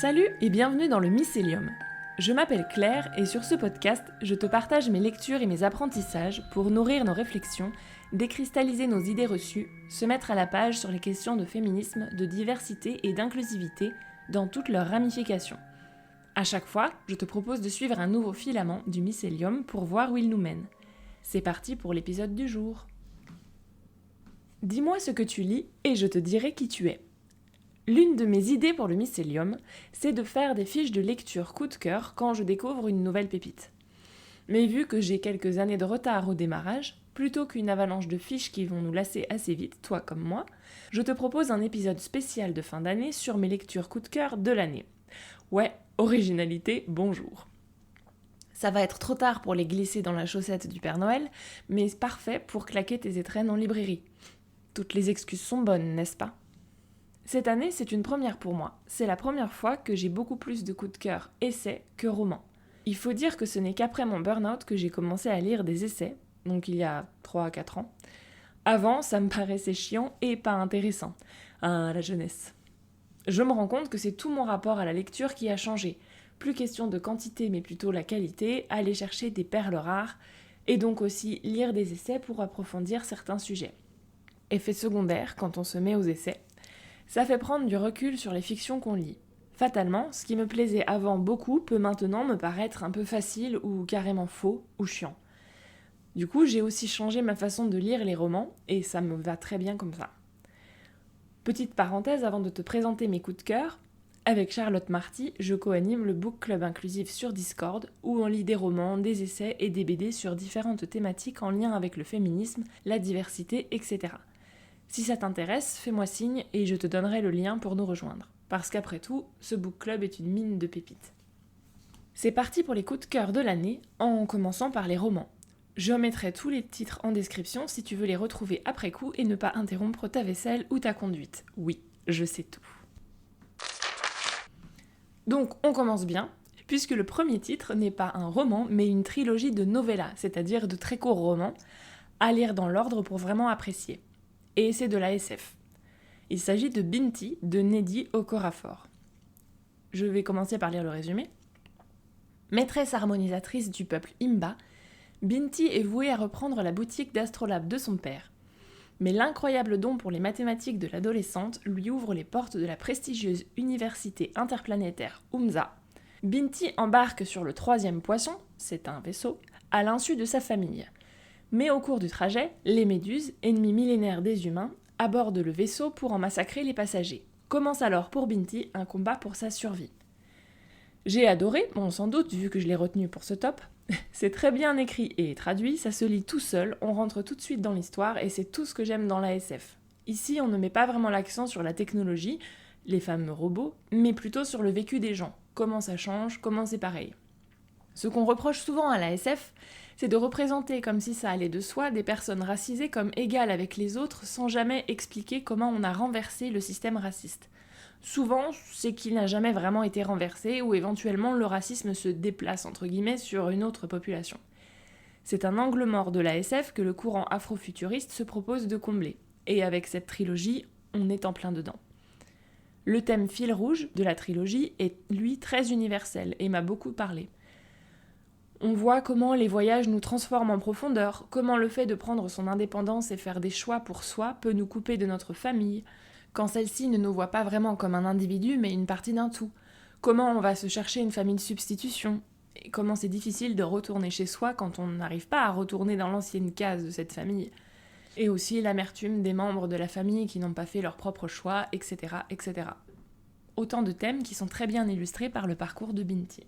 Salut et bienvenue dans le Mycélium. Je m'appelle Claire et sur ce podcast, je te partage mes lectures et mes apprentissages pour nourrir nos réflexions, décristalliser nos idées reçues, se mettre à la page sur les questions de féminisme, de diversité et d'inclusivité dans toutes leurs ramifications. À chaque fois, je te propose de suivre un nouveau filament du Mycélium pour voir où il nous mène. C'est parti pour l'épisode du jour. Dis-moi ce que tu lis et je te dirai qui tu es. L'une de mes idées pour le Mycélium, c'est de faire des fiches de lecture coup de cœur quand je découvre une nouvelle pépite. Mais vu que j'ai quelques années de retard au démarrage, plutôt qu'une avalanche de fiches qui vont nous lasser assez vite, toi comme moi, je te propose un épisode spécial de fin d'année sur mes lectures coup de cœur de l'année. Ouais, originalité, bonjour. Ça va être trop tard pour les glisser dans la chaussette du Père Noël, mais parfait pour claquer tes étrennes en librairie. Toutes les excuses sont bonnes, n'est-ce pas ? Cette année, c'est une première pour moi. C'est la première fois que j'ai beaucoup plus de coups de cœur essais que romans. Il faut dire que ce n'est qu'après mon burn-out que j'ai commencé à lire des essais, donc il y a 3 à 4 ans. Avant, ça me paraissait chiant et pas intéressant. Ah, la jeunesse. Je me rends compte que c'est tout mon rapport à la lecture qui a changé. Plus question de quantité, mais plutôt la qualité, aller chercher des perles rares, et donc aussi lire des essais pour approfondir certains sujets. Effet secondaire, quand on se met aux essais, ça fait prendre du recul sur les fictions qu'on lit. Fatalement, ce qui me plaisait avant beaucoup peut maintenant me paraître un peu facile ou carrément faux ou chiant. Du coup, j'ai aussi changé ma façon de lire les romans et ça me va très bien comme ça. Petite parenthèse avant de te présenter mes coups de cœur, avec Charlotte Marty, je co-anime le Book Club inclusif sur Discord où on lit des romans, des essais et des BD sur différentes thématiques en lien avec le féminisme, la diversité, etc. Si ça t'intéresse, fais-moi signe et je te donnerai le lien pour nous rejoindre. Parce qu'après tout, ce book club est une mine de pépites. C'est parti pour les coups de cœur de l'année, en commençant par les romans. Je mettrai tous les titres en description si tu veux les retrouver après coup et ne pas interrompre ta vaisselle ou ta conduite. Oui, je sais tout. Donc, on commence bien, puisque le premier titre n'est pas un roman, mais une trilogie de novellas, c'est-à-dire de très courts romans, à lire dans l'ordre pour vraiment apprécier. Et c'est de la SF. Il s'agit de Binti de Nnedi Okorafor. Je vais commencer par lire le résumé. Maîtresse harmonisatrice du peuple Imba, Binti est vouée à reprendre la boutique d'astrolabe de son père. Mais l'incroyable don pour les mathématiques de l'adolescente lui ouvre les portes de la prestigieuse université interplanétaire UMSA. Binti embarque sur le 3e poisson, c'est un vaisseau, à l'insu de sa famille. Mais au cours du trajet, les méduses, ennemis millénaires des humains, abordent le vaisseau pour en massacrer les passagers. Commence alors pour Binti un combat pour sa survie. J'ai adoré, bon sans doute vu que je l'ai retenu pour ce top. C'est très bien écrit et traduit, ça se lit tout seul, on rentre tout de suite dans l'histoire et c'est tout ce que j'aime dans la SF. Ici, on ne met pas vraiment l'accent sur la technologie, les fameux robots, mais plutôt sur le vécu des gens. Comment ça change, comment c'est pareil. Ce qu'on reproche souvent à la SF, c'est de représenter comme si ça allait de soi des personnes racisées comme égales avec les autres sans jamais expliquer comment on a renversé le système raciste. Souvent, c'est qu'il n'a jamais vraiment été renversé ou éventuellement le racisme se déplace entre guillemets sur une autre population. C'est un angle mort de la SF que le courant afrofuturiste se propose de combler. Et avec cette trilogie, on est en plein dedans. Le thème fil rouge de la trilogie est lui très universel et m'a beaucoup parlé. On voit comment les voyages nous transforment en profondeur, comment le fait de prendre son indépendance et faire des choix pour soi peut nous couper de notre famille, quand celle-ci ne nous voit pas vraiment comme un individu mais une partie d'un tout, comment on va se chercher une famille de substitution, et comment c'est difficile de retourner chez soi quand on n'arrive pas à retourner dans l'ancienne case de cette famille, et aussi l'amertume des membres de la famille qui n'ont pas fait leur propre choix, etc., etc. Autant de thèmes qui sont très bien illustrés par le parcours de Binti.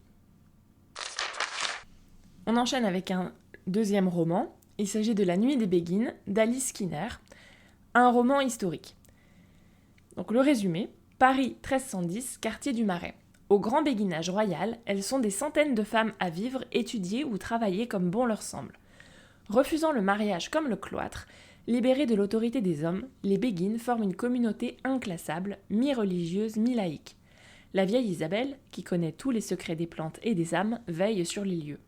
On enchaîne avec un deuxième roman. Il s'agit de La Nuit des Béguines d'Alice Skinner, un roman historique. Donc le résumé, Paris 1310, quartier du Marais. Au grand béguinage royal, elles sont des centaines de femmes à vivre, étudier ou travailler comme bon leur semble. Refusant le mariage comme le cloître, libérées de l'autorité des hommes, les béguines forment une communauté inclassable, mi-religieuse, mi-laïque. La vieille Isabelle, qui connaît tous les secrets des plantes et des âmes, veille sur les lieux.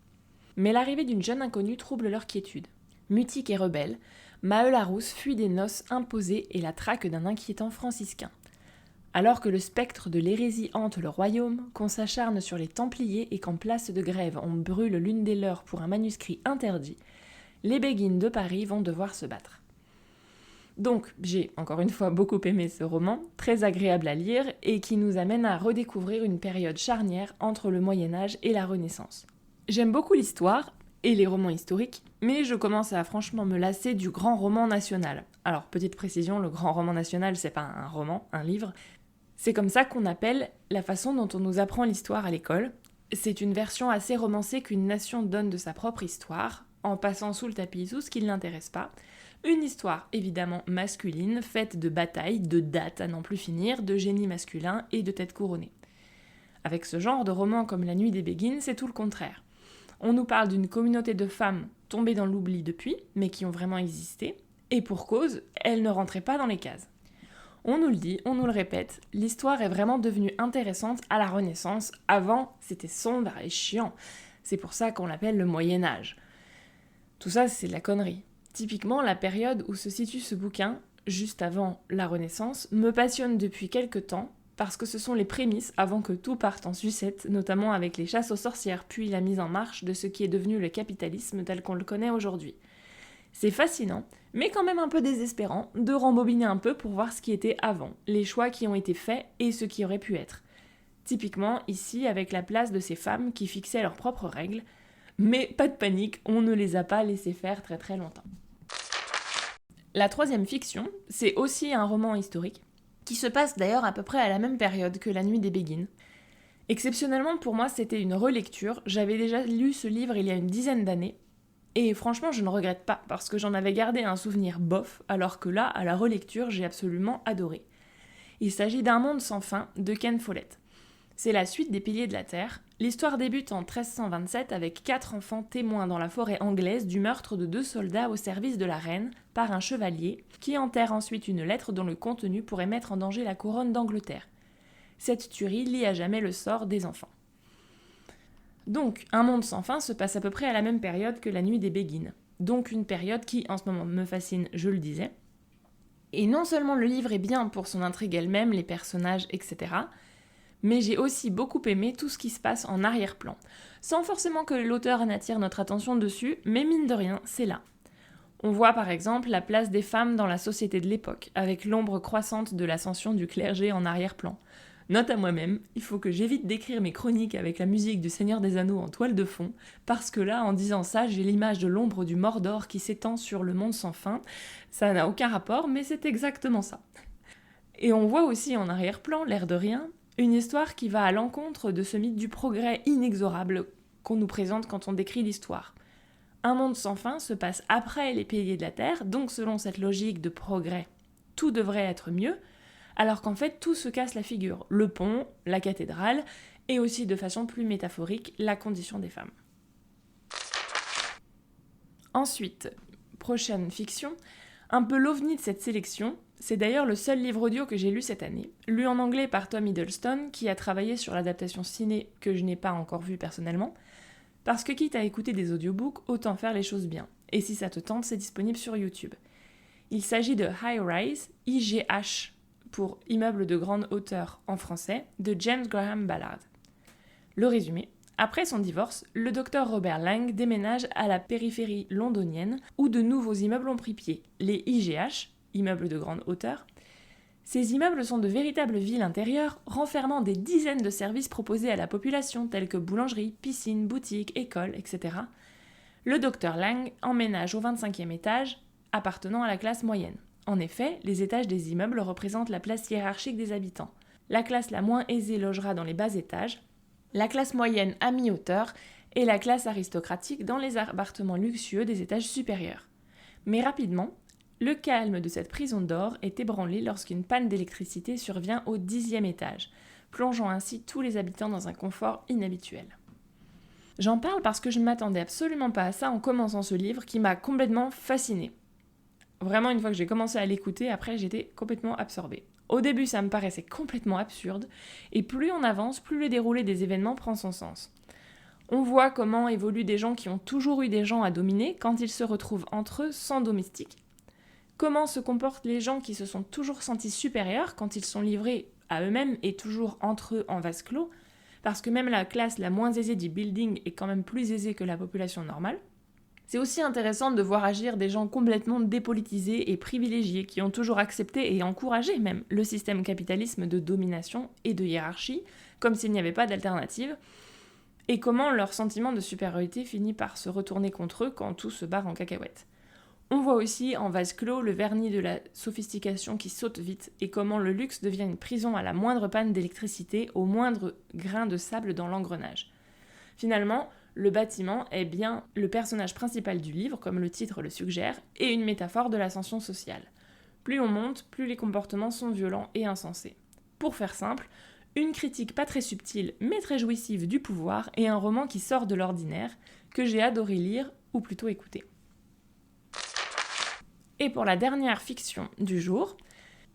Mais l'arrivée d'une jeune inconnue trouble leur quiétude. Mutique et rebelle, Maheu Larousse fuit des noces imposées et la traque d'un inquiétant franciscain. Alors que le spectre de l'hérésie hante le royaume, qu'on s'acharne sur les Templiers et qu'en place de grève on brûle l'une des leurs pour un manuscrit interdit, les Béguines de Paris vont devoir se battre. Donc, j'ai encore une fois beaucoup aimé ce roman, très agréable à lire et qui nous amène à redécouvrir une période charnière entre le Moyen-Âge et la Renaissance. J'aime beaucoup l'histoire et les romans historiques, mais je commence à franchement me lasser du grand roman national. Alors, petite précision, le grand roman national, c'est pas un roman, un livre. C'est comme ça qu'on appelle la façon dont on nous apprend l'histoire à l'école. C'est une version assez romancée qu'une nation donne de sa propre histoire, en passant sous le tapis tout ce qui ne l'intéresse pas. Une histoire évidemment masculine, faite de batailles, de dates à n'en plus finir, de génies masculins et de têtes couronnées. Avec ce genre de roman comme La Nuit des Béguines, c'est tout le contraire. On nous parle d'une communauté de femmes tombées dans l'oubli depuis, mais qui ont vraiment existé, et pour cause, elles ne rentraient pas dans les cases. On nous le dit, on nous le répète, l'histoire est vraiment devenue intéressante à la Renaissance. Avant, c'était sombre et chiant. C'est pour ça qu'on l'appelle le Moyen-Âge. Tout ça, c'est de la connerie. Typiquement, la période où se situe ce bouquin, juste avant la Renaissance, me passionne depuis quelque temps, parce que ce sont les prémices avant que tout parte en sucette, notamment avec les chasses aux sorcières, puis la mise en marche de ce qui est devenu le capitalisme tel qu'on le connaît aujourd'hui. C'est fascinant, mais quand même un peu désespérant, de rembobiner un peu pour voir ce qui était avant, les choix qui ont été faits et ce qui aurait pu être. Typiquement, ici, avec la place de ces femmes qui fixaient leurs propres règles, mais pas de panique, on ne les a pas laissées faire très très longtemps. La troisième fiction, c'est aussi un roman historique, qui se passe d'ailleurs à peu près à la même période que La Nuit des Béguines. Exceptionnellement pour moi, c'était une relecture, j'avais déjà lu ce livre il y a une dizaine d'années, et franchement je ne regrette pas, parce que j'en avais gardé un souvenir bof, alors que là, à la relecture, j'ai absolument adoré. Il s'agit d'Un monde sans fin de Ken Follett. C'est la suite des Piliers de la Terre. L'histoire débute en 1327 avec 4 enfants témoins dans la forêt anglaise du meurtre de 2 soldats au service de la reine par un chevalier qui enterre ensuite une lettre dont le contenu pourrait mettre en danger la couronne d'Angleterre. Cette tuerie lie à jamais le sort des enfants. Donc, Un monde sans fin se passe à peu près à la même période que La Nuit des Béguines. Donc une période qui, en ce moment, me fascine, je le disais. Et non seulement le livre est bien pour son intrigue elle-même, les personnages, etc., mais j'ai aussi beaucoup aimé tout ce qui se passe en arrière-plan. Sans forcément que l'auteur n'attire notre attention dessus, mais mine de rien, c'est là. On voit par exemple la place des femmes dans la société de l'époque, avec l'ombre croissante de l'ascension du clergé en arrière-plan. Note à moi-même, il faut que j'évite d'écrire mes chroniques avec la musique du Seigneur des Anneaux en toile de fond, parce que là, en disant ça, j'ai l'image de l'ombre du Mordor qui s'étend sur le monde sans fin. Ça n'a aucun rapport, mais c'est exactement ça. Et on voit aussi en arrière-plan, l'air de rien, une histoire qui va à l'encontre de ce mythe du progrès inexorable qu'on nous présente quand on décrit l'histoire. Un monde sans fin se passe après les Piliers de la Terre, donc selon cette logique de progrès, tout devrait être mieux, alors qu'en fait tout se casse la figure, le pont, la cathédrale, et aussi de façon plus métaphorique, la condition des femmes. Ensuite, prochaine fiction, un peu l'ovni de cette sélection, c'est d'ailleurs le seul livre audio que j'ai lu cette année, lu en anglais par Tom Hiddleston, qui a travaillé sur l'adaptation ciné que je n'ai pas encore vue personnellement, parce que quitte à écouter des audiobooks, autant faire les choses bien. Et si ça te tente, c'est disponible sur YouTube. Il s'agit de High Rise, IGH, pour Immeuble de grande hauteur en français, de James Graham Ballard. Le résumé. Après son divorce, le docteur Robert Lang déménage à la périphérie londonienne où de nouveaux immeubles ont pris pied, les IGH, immeubles de grande hauteur. Ces immeubles sont de véritables villes intérieures, renfermant des dizaines de services proposés à la population, tels que boulangerie, piscine, boutique, école, etc. Le docteur Lang emménage au 25e étage, appartenant à la classe moyenne. En effet, les étages des immeubles représentent la place hiérarchique des habitants. La classe la moins aisée logera dans les bas étages, la classe moyenne à mi-hauteur et la classe aristocratique dans les appartements luxueux des étages supérieurs. Mais rapidement, le calme de cette prison d'or est ébranlé lorsqu'une panne d'électricité survient au 10e étage, plongeant ainsi tous les habitants dans un confort inhabituel. J'en parle parce que je ne m'attendais absolument pas à ça en commençant ce livre qui m'a complètement fascinée. Vraiment, une fois que j'ai commencé à l'écouter, après j'étais complètement absorbée. Au début, ça me paraissait complètement absurde, et plus on avance, plus le déroulé des événements prend son sens. On voit comment évoluent des gens qui ont toujours eu des gens à dominer quand ils se retrouvent entre eux sans domestique. Comment se comportent les gens qui se sont toujours sentis supérieurs quand ils sont livrés à eux-mêmes et toujours entre eux en vase clos, parce que même la classe la moins aisée du building est quand même plus aisée que la population normale. C'est aussi intéressant de voir agir des gens complètement dépolitisés et privilégiés qui ont toujours accepté et encouragé même le système capitalisme de domination et de hiérarchie, comme s'il n'y avait pas d'alternative, et comment leur sentiment de supériorité finit par se retourner contre eux quand tout se barre en cacahuète. On voit aussi en vase clos le vernis de la sophistication qui saute vite et comment le luxe devient une prison à la moindre panne d'électricité, au moindre grain de sable dans l'engrenage. Finalement, le bâtiment est bien le personnage principal du livre, comme le titre le suggère, et une métaphore de l'ascension sociale. Plus on monte, plus les comportements sont violents et insensés. Pour faire simple, une critique pas très subtile mais très jouissive du pouvoir et un roman qui sort de l'ordinaire, que j'ai adoré lire, ou plutôt écouter. Et pour la dernière fiction du jour,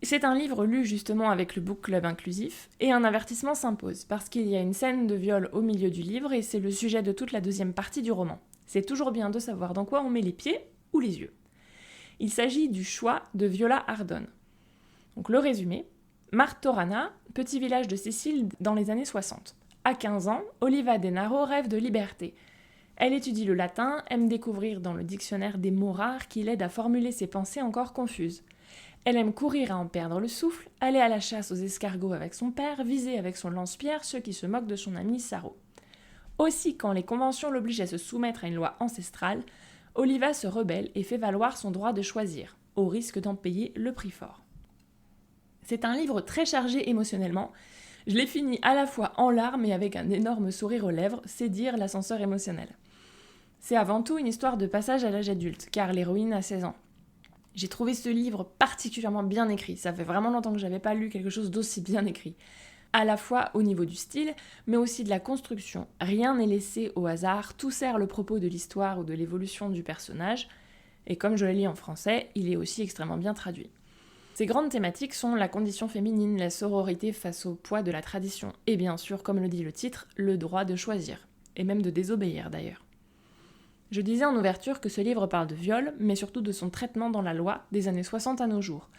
c'est un livre lu justement avec le book club inclusif, et un avertissement s'impose, parce qu'il y a une scène de viol au milieu du livre, et c'est le sujet de toute la deuxième partie du roman. C'est toujours bien de savoir dans quoi on met les pieds ou les yeux. Il s'agit du choix de Viola Ardon. Donc le résumé, Martorana, petit village de Sicile dans les années 60. À 15 ans, Oliva Denaro rêve de liberté. Elle étudie le latin, aime découvrir dans le dictionnaire des mots rares qui l'aident à formuler ses pensées encore confuses. Elle aime courir à en perdre le souffle, aller à la chasse aux escargots avec son père, viser avec son lance-pierre ceux qui se moquent de son ami Saro. Aussi, quand les conventions l'obligent à se soumettre à une loi ancestrale, Oliva se rebelle et fait valoir son droit de choisir, au risque d'en payer le prix fort. C'est un livre très chargé émotionnellement. Je l'ai fini à la fois en larmes et avec un énorme sourire aux lèvres, c'est dire l'ascenseur émotionnel. C'est avant tout une histoire de passage à l'âge adulte, car l'héroïne a 16 ans. J'ai trouvé ce livre particulièrement bien écrit, ça fait vraiment longtemps que j'avais pas lu quelque chose d'aussi bien écrit. À la fois au niveau du style, mais aussi de la construction. Rien n'est laissé au hasard, tout sert le propos de l'histoire ou de l'évolution du personnage, et comme je le lis en français, il est aussi extrêmement bien traduit. Ces grandes thématiques sont la condition féminine, la sororité face au poids de la tradition, et bien sûr, comme le dit le titre, le droit de choisir, et même de désobéir d'ailleurs. Je disais en ouverture que ce livre parle de viol, mais surtout de son traitement dans la loi des années 60 à nos jours.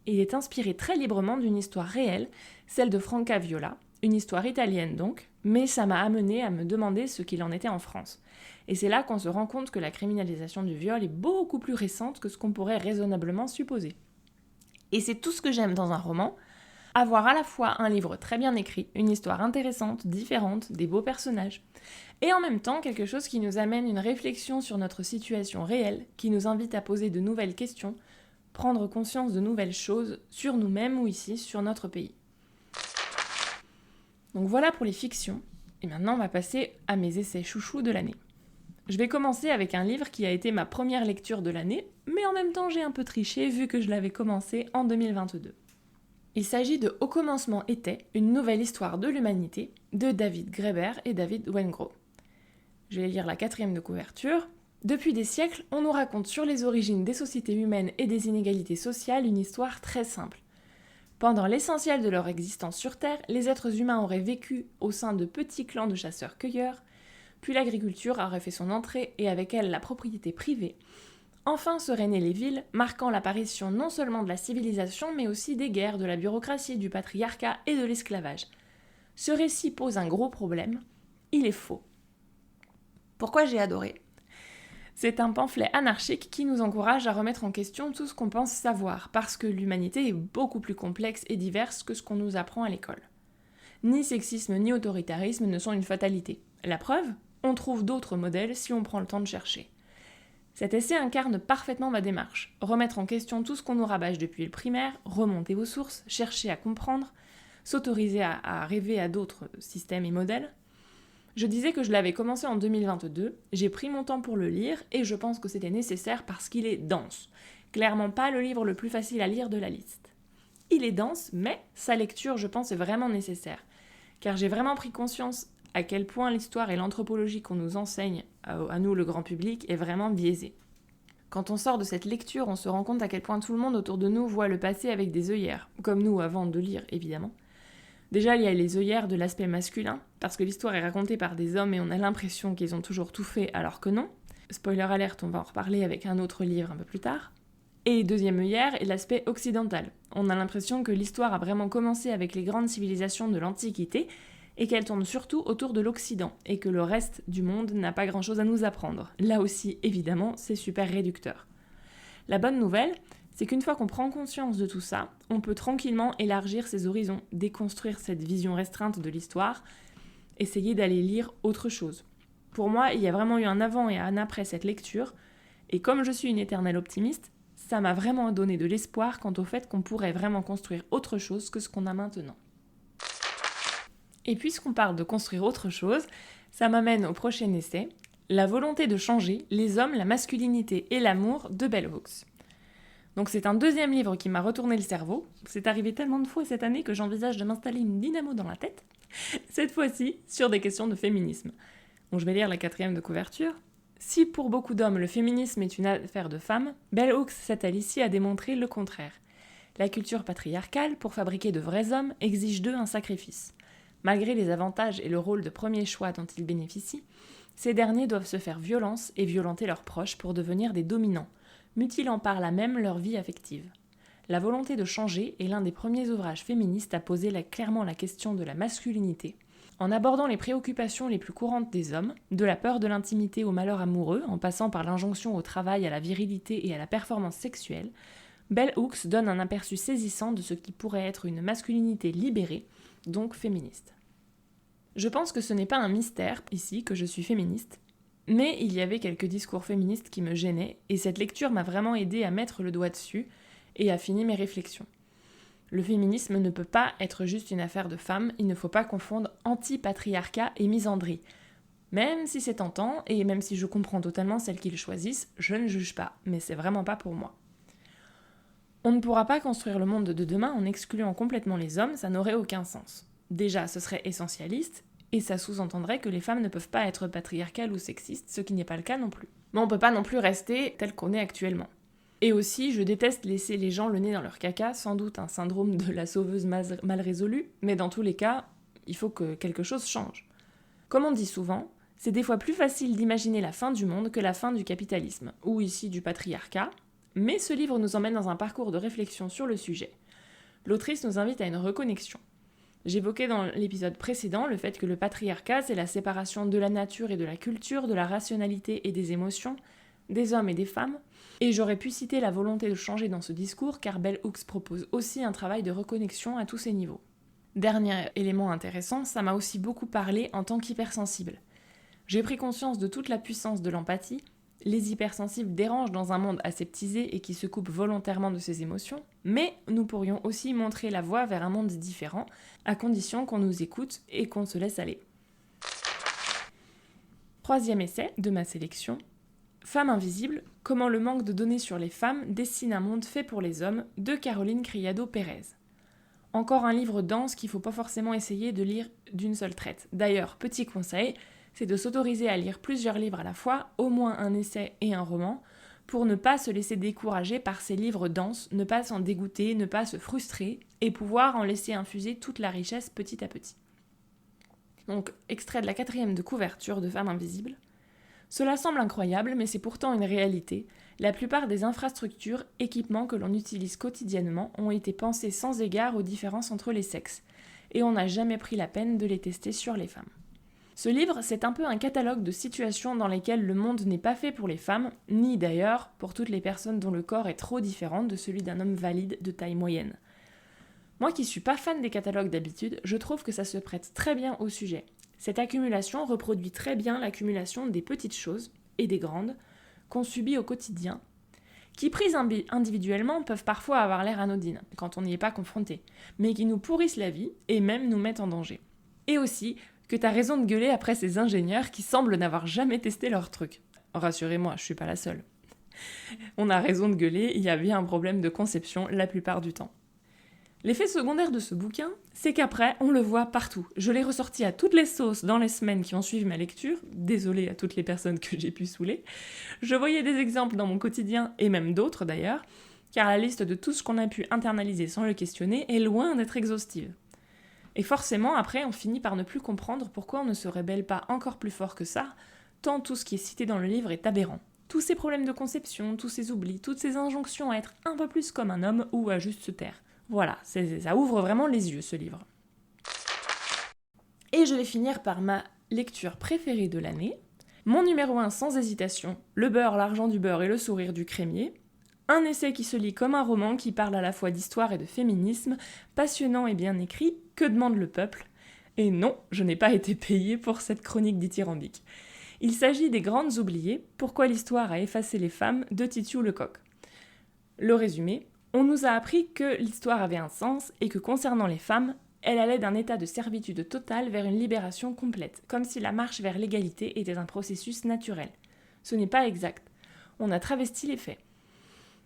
Il est inspiré très librement d'une histoire réelle, celle de Franca Viola, une histoire italienne donc, mais ça m'a amené à me demander ce qu'il en était en France. Et c'est là qu'on se rend compte que la criminalisation du viol est beaucoup plus récente que ce qu'on pourrait raisonnablement supposer. Et c'est tout ce que j'aime dans un roman, avoir à la fois un livre très bien écrit, une histoire intéressante, différente, des beaux personnages, et en même temps quelque chose qui nous amène une réflexion sur notre situation réelle, qui nous invite à poser de nouvelles questions, prendre conscience de nouvelles choses sur nous-mêmes ou ici, sur notre pays. Donc voilà pour les fictions, et maintenant on va passer à mes essais chouchous de l'année. Je vais commencer avec un livre qui a été ma première lecture de l'année, mais en même temps j'ai un peu triché vu que je l'avais commencé en 2022. Il s'agit de Au commencement était, une nouvelle histoire de l'humanité, de David Graeber et David Wengrow. Je vais lire la 4e de couverture. Depuis des siècles, on nous raconte sur les origines des sociétés humaines et des inégalités sociales une histoire très simple. Pendant l'essentiel de leur existence sur Terre, les êtres humains auraient vécu au sein de petits clans de chasseurs-cueilleurs, puis l'agriculture aurait fait son entrée et avec elle la propriété privée. Enfin seraient nées les villes, marquant l'apparition non seulement de la civilisation, mais aussi des guerres, de la bureaucratie, du patriarcat et de l'esclavage. Ce récit pose un gros problème, il est faux. Pourquoi j'ai adoré ? C'est un pamphlet anarchique qui nous encourage à remettre en question tout ce qu'on pense savoir, parce que l'humanité est beaucoup plus complexe et diverse que ce qu'on nous apprend à l'école. Ni sexisme ni autoritarisme ne sont une fatalité. La preuve ? On trouve d'autres modèles si on prend le temps de chercher. Cet essai incarne parfaitement ma démarche. Remettre en question tout ce qu'on nous rabâche depuis le primaire, remonter aux sources, chercher à comprendre, s'autoriser à rêver à d'autres systèmes et modèles. Je disais que je l'avais commencé en 2022, j'ai pris mon temps pour le lire et je pense que c'était nécessaire parce qu'il est dense. Clairement pas le livre le plus facile à lire de la liste. Il est dense, mais sa lecture, je pense, est vraiment nécessaire. Car j'ai vraiment pris conscience à quel point l'histoire et l'anthropologie qu'on nous enseigne, à nous le grand public, est vraiment biaisée. Quand on sort de cette lecture, on se rend compte à quel point tout le monde autour de nous voit le passé avec des œillères, comme nous avant de lire évidemment. Déjà, il y a les œillères de l'aspect masculin, parce que l'histoire est racontée par des hommes et on a l'impression qu'ils ont toujours tout fait alors que non. Spoiler alert, on va en reparler avec un autre livre un peu plus tard. Et deuxième œillère est l'aspect occidental. On a l'impression que l'histoire a vraiment commencé avec les grandes civilisations de l'Antiquité et qu'elle tourne surtout autour de l'Occident et que le reste du monde n'a pas grand-chose à nous apprendre. Là aussi, évidemment, c'est super réducteur. La bonne nouvelle, c'est qu'une fois qu'on prend conscience de tout ça, on peut tranquillement élargir ses horizons, déconstruire cette vision restreinte de l'histoire, essayer d'aller lire autre chose. Pour moi, il y a vraiment eu un avant et un après cette lecture, et comme je suis une éternelle optimiste, ça m'a vraiment donné de l'espoir quant au fait qu'on pourrait vraiment construire autre chose que ce qu'on a maintenant. Et puisqu'on parle de construire autre chose, ça m'amène au prochain essai, La volonté de changer, les hommes, la masculinité et l'amour de Bell Hooks. Donc c'est un deuxième livre qui m'a retourné le cerveau. C'est arrivé tellement de fois cette année que j'envisage de m'installer une dynamo dans la tête. Cette fois-ci, sur des questions de féminisme. Bon, je vais lire la 4e de couverture. Si pour beaucoup d'hommes le féminisme est une affaire de femmes, Bell Hooks s'attelle ici à démontrer le contraire. La culture patriarcale, pour fabriquer de vrais hommes, exige d'eux un sacrifice. Malgré les avantages et le rôle de premier choix dont ils bénéficient, ces derniers doivent se faire violence et violenter leurs proches pour devenir des dominants, mutilant par là même leur vie affective. La volonté de changer est l'un des premiers ouvrages féministes à poser clairement la question de la masculinité, en abordant les préoccupations les plus courantes des hommes, de la peur de l'intimité au malheur amoureux, en passant par l'injonction au travail, à la virilité et à la performance sexuelle. Bell Hooks donne un aperçu saisissant de ce qui pourrait être une masculinité libérée, donc féministe. Je pense que ce n'est pas un mystère, ici, que je suis féministe, mais il y avait quelques discours féministes qui me gênaient, et cette lecture m'a vraiment aidé à mettre le doigt dessus et à finir mes réflexions. Le féminisme ne peut pas être juste une affaire de femmes, il ne faut pas confondre anti-patriarcat et misandrie. Même si c'est tentant, et même si je comprends totalement celles qui le choisissent, je ne juge pas, mais c'est vraiment pas pour moi. On ne pourra pas construire le monde de demain en excluant complètement les hommes, ça n'aurait aucun sens. Déjà, ce serait essentialiste, et ça sous-entendrait que les femmes ne peuvent pas être patriarcales ou sexistes, ce qui n'est pas le cas non plus. Mais on peut pas non plus rester tel qu'on est actuellement. Et aussi, je déteste laisser les gens le nez dans leur caca, sans doute un syndrome de la sauveuse mal résolue, mais dans tous les cas, il faut que quelque chose change. Comme on dit souvent, c'est des fois plus facile d'imaginer la fin du monde que la fin du capitalisme, ou ici du patriarcat, mais ce livre nous emmène dans un parcours de réflexion sur le sujet. L'autrice nous invite à une reconnexion. J'évoquais dans l'épisode précédent le fait que le patriarcat, c'est la séparation de la nature et de la culture, de la rationalité et des émotions, des hommes et des femmes, et j'aurais pu citer la volonté de changer dans ce discours car Bell Hooks propose aussi un travail de reconnexion à tous ces niveaux. Dernier élément intéressant, ça m'a aussi beaucoup parlé en tant qu'hypersensible. J'ai pris conscience de toute la puissance de l'empathie. Les hypersensibles dérangent dans un monde aseptisé et qui se coupe volontairement de ses émotions, mais nous pourrions aussi montrer la voie vers un monde différent, à condition qu'on nous écoute et qu'on se laisse aller. 3e essai de ma sélection, Femmes invisibles, comment le manque de données sur les femmes dessine un monde fait pour les hommes, de Caroline Criado-Pérez. Encore un livre dense qu'il ne faut pas forcément essayer de lire d'une seule traite. D'ailleurs, petit conseil, c'est de s'autoriser à lire plusieurs livres à la fois, au moins un essai et un roman, pour ne pas se laisser décourager par ces livres denses, ne pas s'en dégoûter, ne pas se frustrer, et pouvoir en laisser infuser toute la richesse petit à petit. Donc, extrait de la 4e de couverture de Femmes invisibles. Cela semble incroyable, mais c'est pourtant une réalité. La plupart des infrastructures, équipements que l'on utilise quotidiennement ont été pensés sans égard aux différences entre les sexes, et on n'a jamais pris la peine de les tester sur les femmes. Ce livre, c'est un peu un catalogue de situations dans lesquelles le monde n'est pas fait pour les femmes, ni d'ailleurs pour toutes les personnes dont le corps est trop différent de celui d'un homme valide de taille moyenne. Moi qui suis pas fan des catalogues d'habitude, je trouve que ça se prête très bien au sujet. Cette accumulation reproduit très bien l'accumulation des petites choses, et des grandes, qu'on subit au quotidien, qui prises individuellement peuvent parfois avoir l'air anodines, quand on n'y est pas confronté, mais qui nous pourrissent la vie, et même nous mettent en danger. Et aussi, que t'as raison de gueuler après ces ingénieurs qui semblent n'avoir jamais testé leur truc. Rassurez-moi, je suis pas la seule. On a raison de gueuler, il y a bien un problème de conception la plupart du temps. L'effet secondaire de ce bouquin, c'est qu'après, on le voit partout. Je l'ai ressorti à toutes les sauces dans les semaines qui ont suivi ma lecture, désolée à toutes les personnes que j'ai pu saouler. Je voyais des exemples dans mon quotidien, et même d'autres d'ailleurs, car la liste de tout ce qu'on a pu internaliser sans le questionner est loin d'être exhaustive. Et forcément, après, on finit par ne plus comprendre pourquoi on ne se rebelle pas encore plus fort que ça, tant tout ce qui est cité dans le livre est aberrant. Tous ces problèmes de conception, tous ces oublis, toutes ces injonctions à être un peu plus comme un homme ou à juste se taire. Voilà, ça ouvre vraiment les yeux, ce livre. Et je vais finir par ma lecture préférée de l'année. Mon numéro 1 sans hésitation, Le beurre, l'argent du beurre et le sourire du crémier. Un essai qui se lit comme un roman qui parle à la fois d'histoire et de féminisme, passionnant et bien écrit, que demande le peuple ? Et non, je n'ai pas été payée pour cette chronique dithyrambique. Il s'agit des Grandes oubliées, Pourquoi l'histoire a effacé les femmes de Titiou Lecoq. Le résumé, on nous a appris que l'histoire avait un sens et que concernant les femmes, elle allait d'un état de servitude totale vers une libération complète, comme si la marche vers l'égalité était un processus naturel. Ce n'est pas exact. On a travesti les faits.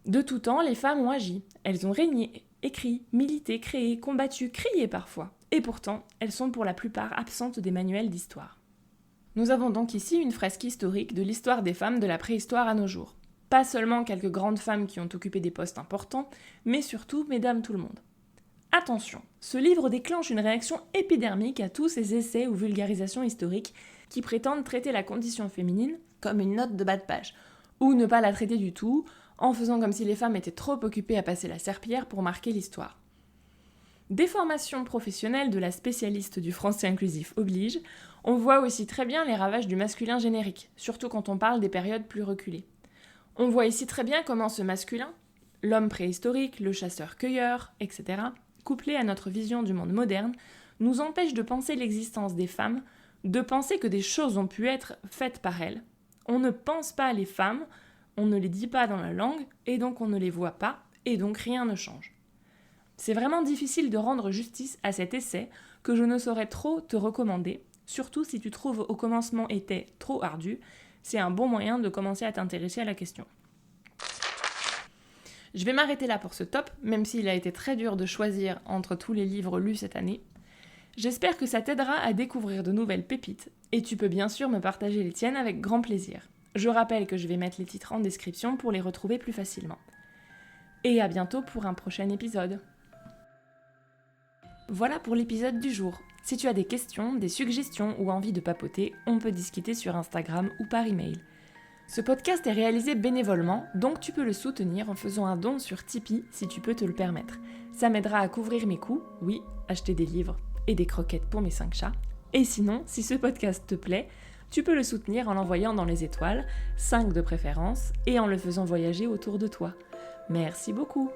De tout temps, les femmes ont agi. Elles ont régné, écrit, milité, créé, combattu, crié parfois. Et pourtant, elles sont pour la plupart absentes des manuels d'histoire. Nous avons donc ici une fresque historique de l'histoire des femmes de la préhistoire à nos jours. Pas seulement quelques grandes femmes qui ont occupé des postes importants, mais surtout mesdames tout le monde. Attention, ce livre déclenche une réaction épidermique à tous ces essais ou vulgarisations historiques qui prétendent traiter la condition féminine comme une note de bas de page, ou ne pas la traiter du tout, en faisant comme si les femmes étaient trop occupées à passer la serpillière pour marquer l'histoire. Déformation professionnelle de la spécialiste du français inclusif oblige, on voit aussi très bien les ravages du masculin générique, surtout quand on parle des périodes plus reculées. On voit ici très bien comment ce masculin, l'homme préhistorique, le chasseur-cueilleur, etc., couplé à notre vision du monde moderne, nous empêche de penser l'existence des femmes, de penser que des choses ont pu être faites par elles. On ne pense pas les femmes, on ne les dit pas dans la langue, et donc on ne les voit pas, et donc rien ne change. C'est vraiment difficile de rendre justice à cet essai que je ne saurais trop te recommander, surtout si tu trouves au commencement était trop ardu, c'est un bon moyen de commencer à t'intéresser à la question. Je vais m'arrêter là pour ce top, même s'il a été très dur de choisir entre tous les livres lus cette année. J'espère que ça t'aidera à découvrir de nouvelles pépites, et tu peux bien sûr me partager les tiennes avec grand plaisir. Je rappelle que je vais mettre les titres en description pour les retrouver plus facilement. Et à bientôt pour un prochain épisode. Voilà pour l'épisode du jour. Si tu as des questions, des suggestions ou envie de papoter, on peut discuter sur Instagram ou par email. Ce podcast est réalisé bénévolement, donc tu peux le soutenir en faisant un don sur Tipeee si tu peux te le permettre. Ça m'aidera à couvrir mes coûts, oui, acheter des livres et des croquettes pour mes 5 chats. Et sinon, si ce podcast te plaît, tu peux le soutenir en l'envoyant dans les étoiles, 5 de préférence, et en le faisant voyager autour de toi. Merci beaucoup!